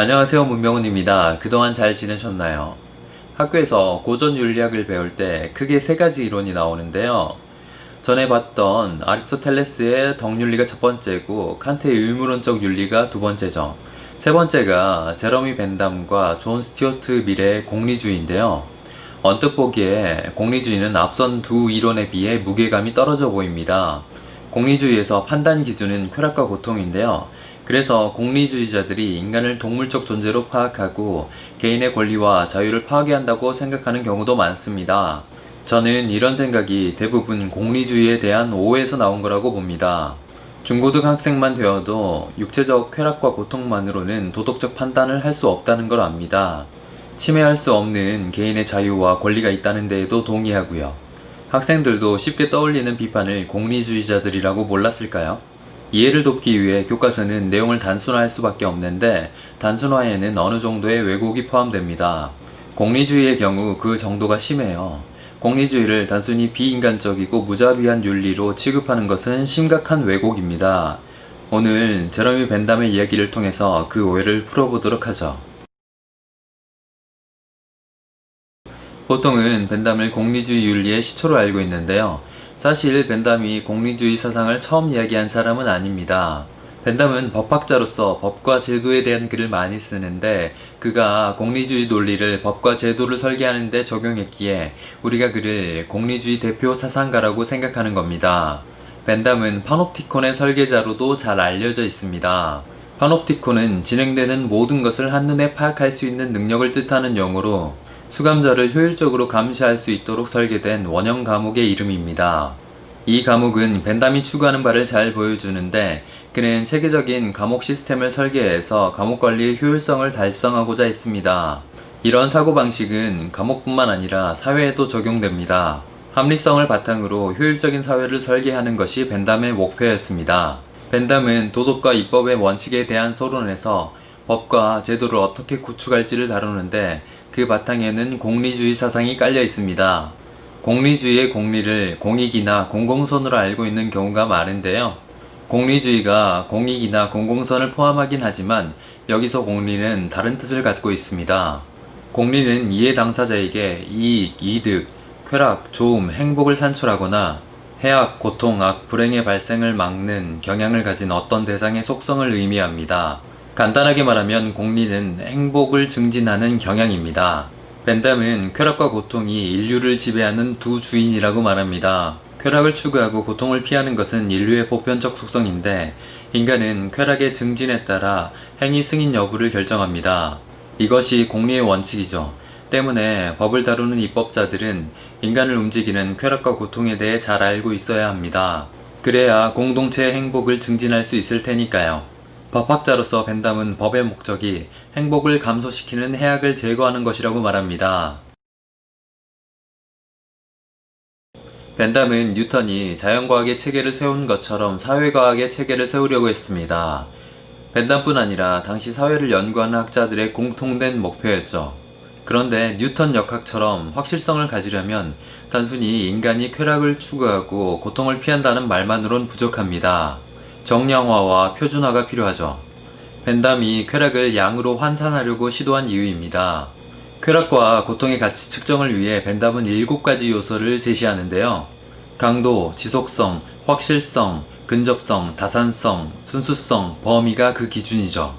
안녕하세요, 문명훈입니다. 그동안 잘 지내셨나요? 학교에서 고전 윤리학을 배울 때 크게 세 가지 이론이 나오는데요. 전에 봤던 아리스토텔레스의 덕윤리가 첫 번째고 칸트의 의무론적 윤리가 두 번째죠. 세 번째가 제러미 벤담과 존 스튜어트 밀의 공리주의인데요. 언뜻 보기에 공리주의는 앞선 두 이론에 비해 무게감이 떨어져 보입니다. 공리주의에서 판단 기준은 쾌락과 고통인데요. 그래서 공리주의자들이 인간을 동물적 존재로 파악하고 개인의 권리와 자유를 파괴한다고 생각하는 경우도 많습니다. 저는 이런 생각이 대부분 공리주의에 대한 오해에서 나온 거라고 봅니다. 중고등학생만 되어도 육체적 쾌락과 고통만으로는 도덕적 판단을 할 수 없다는 걸 압니다. 침해할 수 없는 개인의 자유와 권리가 있다는 데에도 동의하고요. 학생들도 쉽게 떠올리는 비판을 공리주의자들이라고 몰랐을까요? 이해를 돕기 위해 교과서는 내용을 단순화할 수밖에 없는데 단순화에는 어느 정도의 왜곡이 포함됩니다. 공리주의의 경우 그 정도가 심해요. 공리주의를 단순히 비인간적이고 무자비한 윤리로 취급하는 것은 심각한 왜곡입니다. 오늘 제러미 벤담의 이야기를 통해서 그 오해를 풀어보도록 하죠. 보통은 벤담을 공리주의 윤리의 시초로 알고 있는데요. 사실 벤담이 공리주의 사상을 처음 이야기한 사람은 아닙니다. 벤담은 법학자로서 법과 제도에 대한 글을 많이 쓰는데 그가 공리주의 논리를 법과 제도를 설계하는 데 적용했기에 우리가 그를 공리주의 대표 사상가라고 생각하는 겁니다. 벤담은 파놉티콘의 설계자로도 잘 알려져 있습니다. 파놉티콘은 진행되는 모든 것을 한눈에 파악할 수 있는 능력을 뜻하는 용어로 수감자를 효율적으로 감시할 수 있도록 설계된 원형 과목의 이름입니다. 이 과목은 벤담이 추구하는 바를 잘 보여주는데 그는 체계적인 과목 시스템을 설계해서 과목 관리의 효율성을 달성하고자 했습니다. 이런 사고방식은 과목뿐만 아니라 사회에도 적용됩니다. 합리성을 바탕으로 효율적인 사회를 설계하는 것이 벤담의 목표였습니다. 벤담은 도덕과 입법의 원칙에 대한 서론에서 법과 제도를 어떻게 구축할지를 다루는데 그 바탕에는 공리주의 사상이 깔려 있습니다. 공리주의의 공리를 공익이나 공공선으로 알고 있는 경우가 많은데요. 공리주의가 공익이나 공공선을 포함하긴 하지만 여기서 공리는 다른 뜻을 갖고 있습니다. 공리는 이해 당사자에게 이익, 이득, 쾌락, 좋음, 행복을 산출하거나 해악, 고통, 악, 불행의 발생을 막는 경향을 가진 어떤 대상의 속성을 의미합니다. 간단하게 말하면 공리는 행복을 증진하는 경향입니다. 벤담은 쾌락과 고통이 인류를 지배하는 두 주인이라고 말합니다. 쾌락을 추구하고 고통을 피하는 것은 인류의 보편적 속성인데 인간은 쾌락의 증진에 따라 행위 승인 여부를 결정합니다. 이것이 공리의 원칙이죠. 때문에 법을 다루는 입법자들은 인간을 움직이는 쾌락과 고통에 대해 잘 알고 있어야 합니다. 그래야 공동체의 행복을 증진할 수 있을 테니까요. 법학자로서 벤담은 법의 목적이 행복을 감소시키는 해악을 제거하는 것이라고 말합니다. 벤담은 뉴턴이 자연과학의 체계를 세운 것처럼 사회과학의 체계를 세우려고 했습니다. 벤담뿐 아니라 당시 사회를 연구하는 학자들의 공통된 목표였죠. 그런데 뉴턴 역학처럼 확실성을 가지려면 단순히 인간이 쾌락을 추구하고 고통을 피한다는 말만으론 부족합니다. 정량화와 표준화가 필요하죠. 벤담이 쾌락을 양으로 환산하려고 시도한 이유입니다. 쾌락과 고통의 가치 측정을 위해 벤담은 7가지 요소를 제시하는데요. 강도, 지속성, 확실성, 근접성, 다산성, 순수성, 범위가 그 기준이죠.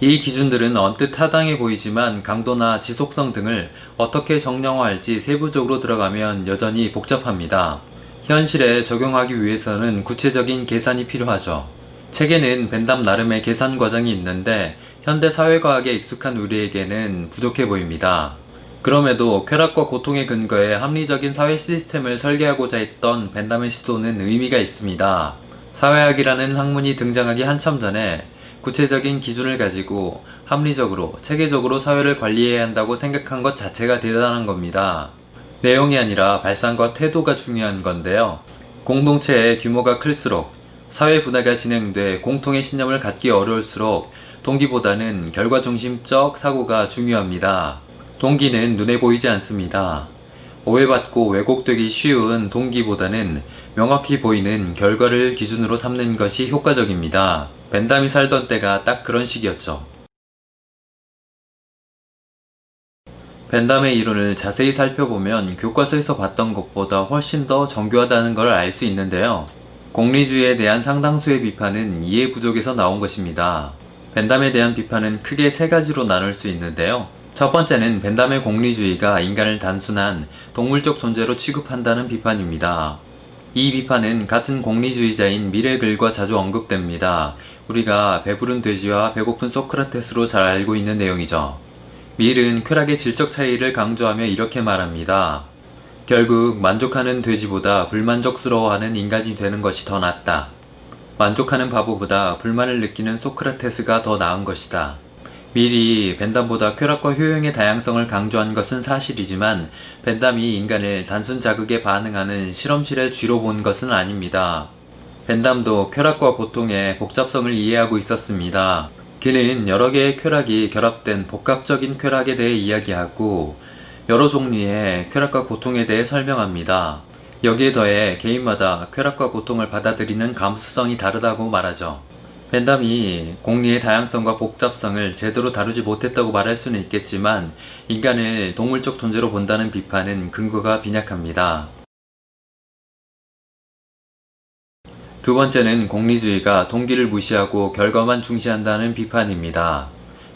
이 기준들은 언뜻 타당해 보이지만 강도나 지속성 등을 어떻게 정량화할지 세부적으로 들어가면 여전히 복잡합니다. 현실에 적용하기 위해서는 구체적인 계산이 필요하죠. 책에는 벤담 나름의 계산 과정이 있는데 현대 사회과학에 익숙한 우리에게는 부족해 보입니다. 그럼에도 쾌락과 고통의 근거에 합리적인 사회 시스템을 설계하고자 했던 벤담의 시도는 의미가 있습니다. 사회학이라는 학문이 등장하기 한참 전에 구체적인 기준을 가지고 합리적으로, 체계적으로 사회를 관리해야 한다고 생각한 것 자체가 대단한 겁니다. 내용이 아니라 발상과 태도가 중요한 건데요. 공동체의 규모가 클수록 사회 분화가 진행돼 공통의 신념을 갖기 어려울수록 동기보다는 결과 중심적 사고가 중요합니다. 동기는 눈에 보이지 않습니다. 오해받고 왜곡되기 쉬운 동기보다는 명확히 보이는 결과를 기준으로 삼는 것이 효과적입니다. 벤담이 살던 때가 딱 그런 시기였죠. 벤담의 이론을 자세히 살펴보면 교과서에서 봤던 것보다 훨씬 더 정교하다는 걸 알 수 있는데요. 공리주의에 대한 상당수의 비판은 이해 부족에서 나온 것입니다. 벤담에 대한 비판은 크게 세 가지로 나눌 수 있는데요. 첫 번째는 벤담의 공리주의가 인간을 단순한 동물적 존재로 취급한다는 비판입니다. 이 비판은 같은 공리주의자인 밀의 글과 자주 언급됩니다. 우리가 배부른 돼지와 배고픈 소크라테스로 잘 알고 있는 내용이죠. 밀은 쾌락의 질적 차이를 강조하며 이렇게 말합니다. 결국 만족하는 돼지보다 불만족스러워하는 인간이 되는 것이 더 낫다. 만족하는 바보보다 불만을 느끼는 소크라테스가 더 나은 것이다. 밀이 벤담보다 쾌락과 효용의 다양성을 강조한 것은 사실이지만 벤담이 인간을 단순 자극에 반응하는 실험실의 쥐로 본 것은 아닙니다. 벤담도 쾌락과 고통의 복잡성을 이해하고 있었습니다. 그는 여러 개의 쾌락이 결합된 복합적인 쾌락에 대해 이야기하고 여러 종류의 쾌락과 고통에 대해 설명합니다. 여기에 더해 개인마다 쾌락과 고통을 받아들이는 감수성이 다르다고 말하죠. 벤담이 공리의 다양성과 복잡성을 제대로 다루지 못했다고 말할 수는 있겠지만 인간을 동물적 존재로 본다는 비판은 근거가 빈약합니다. 두 번째는 공리주의가 동기를 무시하고 결과만 중시한다는 비판입니다.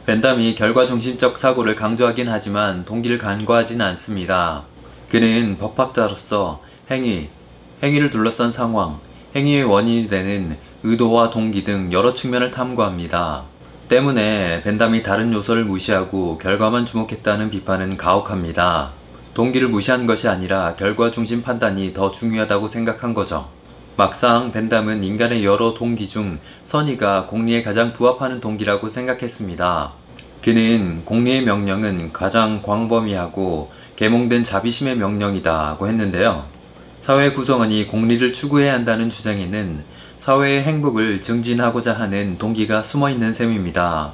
벤담이 결과 중심적 사고를 강조하긴 하지만 동기를 간과하진 않습니다. 그는 법학자로서 행위를 둘러싼 상황, 행위의 원인이 되는 의도와 동기 등 여러 측면을 탐구합니다. 때문에 벤담이 다른 요소를 무시하고 결과만 주목했다는 비판은 가혹합니다. 동기를 무시한 것이 아니라 결과 중심 판단이 더 중요하다고 생각한 거죠. 막상 벤담은 인간의 여러 동기 중 선의가 공리에 가장 부합하는 동기라고 생각했습니다. 그는 공리의 명령은 가장 광범위하고 계몽된 자비심의 명령이다고 했는데요. 사회 구성원이 공리를 추구해야 한다는 주장에는 사회의 행복을 증진하고자 하는 동기가 숨어있는 셈입니다.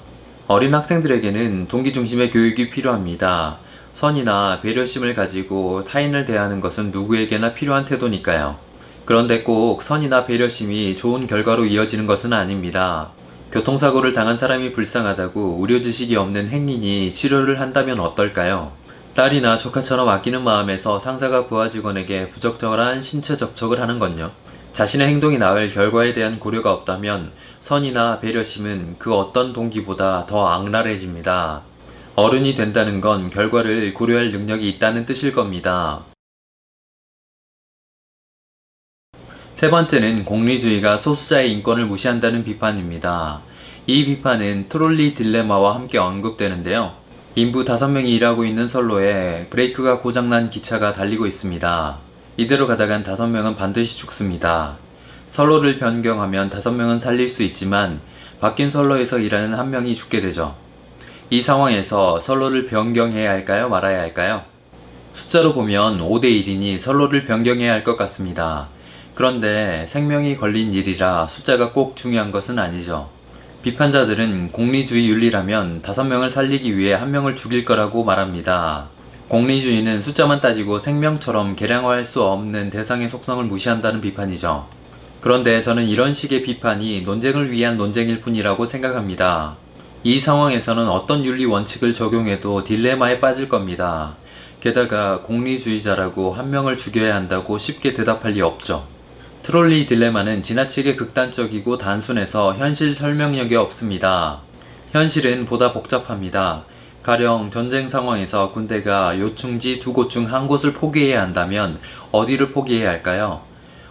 어린 학생들에게는 동기 중심의 교육이 필요합니다. 선의나 배려심을 가지고 타인을 대하는 것은 누구에게나 필요한 태도니까요. 그런데 꼭 선의나 배려심이 좋은 결과로 이어지는 것은 아닙니다. 교통사고를 당한 사람이 불쌍하다고 의료지식이 없는 행인이 치료를 한다면 어떨까요? 딸이나 조카처럼 아끼는 마음에서 상사가 부하 직원에게 부적절한 신체 접촉을 하는 건요. 자신의 행동이 낳을 결과에 대한 고려가 없다면 선의나 배려심은 그 어떤 동기보다 더 악랄해집니다. 어른이 된다는 건 결과를 고려할 능력이 있다는 뜻일 겁니다. 세 번째는 공리주의가 소수자의 인권을 무시한다는 비판입니다. 이 비판은 트롤리 딜레마와 함께 언급되는데요. 인부 5명이 일하고 있는 선로에 브레이크가 고장난 기차가 달리고 있습니다. 이대로 가다간 5명은 반드시 죽습니다. 선로를 변경하면 5명은 살릴 수 있지만 바뀐 선로에서 일하는 1명이 죽게 되죠. 이 상황에서 선로를 변경해야 할까요? 말아야 할까요? 숫자로 보면 5대1이니 선로를 변경해야 할 것 같습니다. 그런데 생명이 걸린 일이라 숫자가 꼭 중요한 것은 아니죠. 비판자들은 공리주의 윤리라면 5명을 살리기 위해 1명을 죽일 거라고 말합니다. 공리주의는 숫자만 따지고 생명처럼 계량화할 수 없는 대상의 속성을 무시한다는 비판이죠. 그런데 저는 이런 식의 비판이 논쟁을 위한 논쟁일 뿐이라고 생각합니다. 이 상황에서는 어떤 윤리 원칙을 적용해도 딜레마에 빠질 겁니다. 게다가 공리주의자라고 1명을 죽여야 한다고 쉽게 대답할 리 없죠. 트롤리 딜레마는 지나치게 극단적이고 단순해서 현실 설명력이 없습니다. 현실은 보다 복잡합니다. 가령 전쟁 상황에서 군대가 요충지 2곳 중 한 곳을 포기해야 한다면 어디를 포기해야 할까요?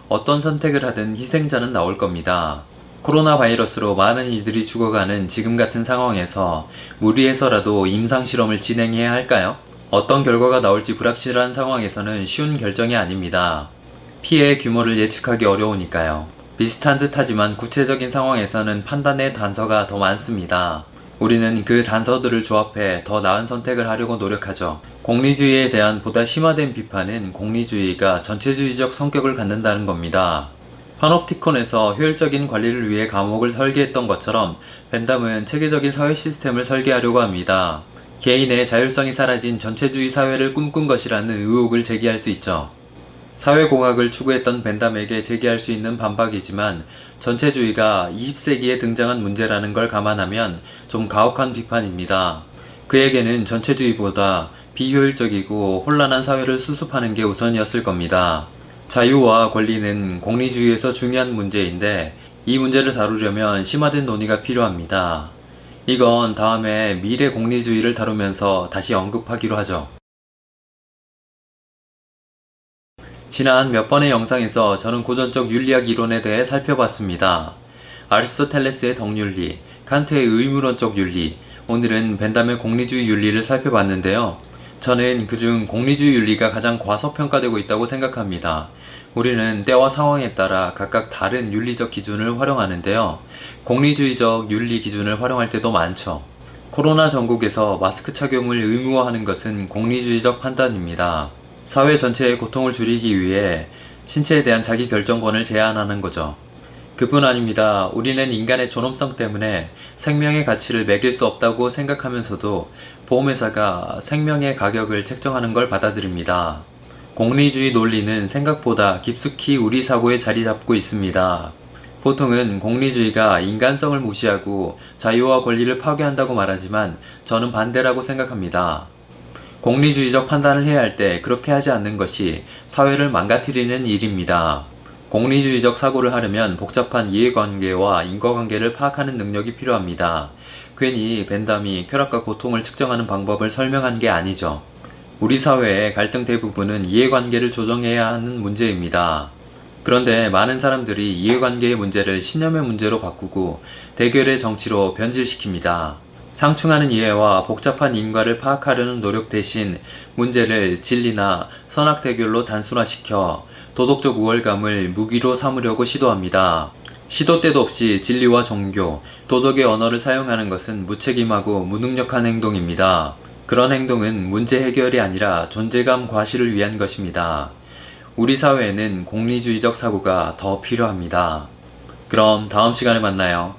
어떤 선택을 하든 희생자는 나올 겁니다. 코로나 바이러스로 많은 이들이 죽어가는 지금 같은 상황에서 무리해서라도 임상실험을 진행해야 할까요? 어떤 결과가 나올지 불확실한 상황에서는 쉬운 결정이 아닙니다. 피해의 규모를 예측하기 어려우니까요. 비슷한 듯 하지만 구체적인 상황에서는 판단의 단서가 더 많습니다. 우리는 그 단서들을 조합해 더 나은 선택을 하려고 노력하죠. 공리주의에 대한 보다 심화된 비판은 공리주의가 전체주의적 성격을 갖는다는 겁니다. 파놉티콘에서 효율적인 관리를 위해 감옥을 설계했던 것처럼 벤담은 체계적인 사회 시스템을 설계하려고 합니다. 개인의 자율성이 사라진 전체주의 사회를 꿈꾼 것이라는 의혹을 제기할 수 있죠. 사회공학을 추구했던 벤담에게 제기할 수 있는 반박이지만 전체주의가 20세기에 등장한 문제라는 걸 감안하면 좀 가혹한 비판입니다. 그에게는 전체주의보다 비효율적이고 혼란한 사회를 수습하는 게 우선이었을 겁니다. 자유와 권리는 공리주의에서 중요한 문제인데 이 문제를 다루려면 심화된 논의가 필요합니다. 이건 다음에 미래 공리주의를 다루면서 다시 언급하기로 하죠. 지난 몇 번의 영상에서 저는 고전적 윤리학 이론에 대해 살펴봤습니다. 아리스토텔레스의 덕윤리, 칸트의 의무론적 윤리, 오늘은 벤담의 공리주의 윤리를 살펴봤는데요. 저는 그중 공리주의 윤리가 가장 과소평가되고 있다고 생각합니다. 우리는 때와 상황에 따라 각각 다른 윤리적 기준을 활용하는데요. 공리주의적 윤리 기준을 활용할 때도 많죠. 코로나 전국에서 마스크 착용을 의무화하는 것은 공리주의적 판단입니다. 사회 전체의 고통을 줄이기 위해 신체에 대한 자기 결정권을 제한하는 거죠. 그뿐 아닙니다. 우리는 인간의 존엄성 때문에 생명의 가치를 매길 수 없다고 생각하면서도 보험회사가 생명의 가격을 책정하는 걸 받아들입니다. 공리주의 논리는 생각보다 깊숙이 우리 사고에 자리 잡고 있습니다. 보통은 공리주의가 인간성을 무시하고 자유와 권리를 파괴한다고 말하지만 저는 반대라고 생각합니다. 공리주의적 판단을 해야 할 때 그렇게 하지 않는 것이 사회를 망가뜨리는 일입니다. 공리주의적 사고를 하려면 복잡한 이해관계와 인과관계를 파악하는 능력이 필요합니다. 괜히 벤담이 쾌락과 고통을 측정하는 방법을 설명한 게 아니죠. 우리 사회의 갈등 대부분은 이해관계를 조정해야 하는 문제입니다. 그런데 많은 사람들이 이해관계의 문제를 신념의 문제로 바꾸고 대결의 정치로 변질시킵니다. 상충하는 이해와 복잡한 인과를 파악하려는 노력 대신 문제를 진리나 선악 대결로 단순화시켜 도덕적 우월감을 무기로 삼으려고 시도합니다. 시도 때도 없이 진리와 종교, 도덕의 언어를 사용하는 것은 무책임하고 무능력한 행동입니다. 그런 행동은 문제 해결이 아니라 존재감 과시를 위한 것입니다. 우리 사회에는 공리주의적 사고가 더 필요합니다. 그럼 다음 시간에 만나요.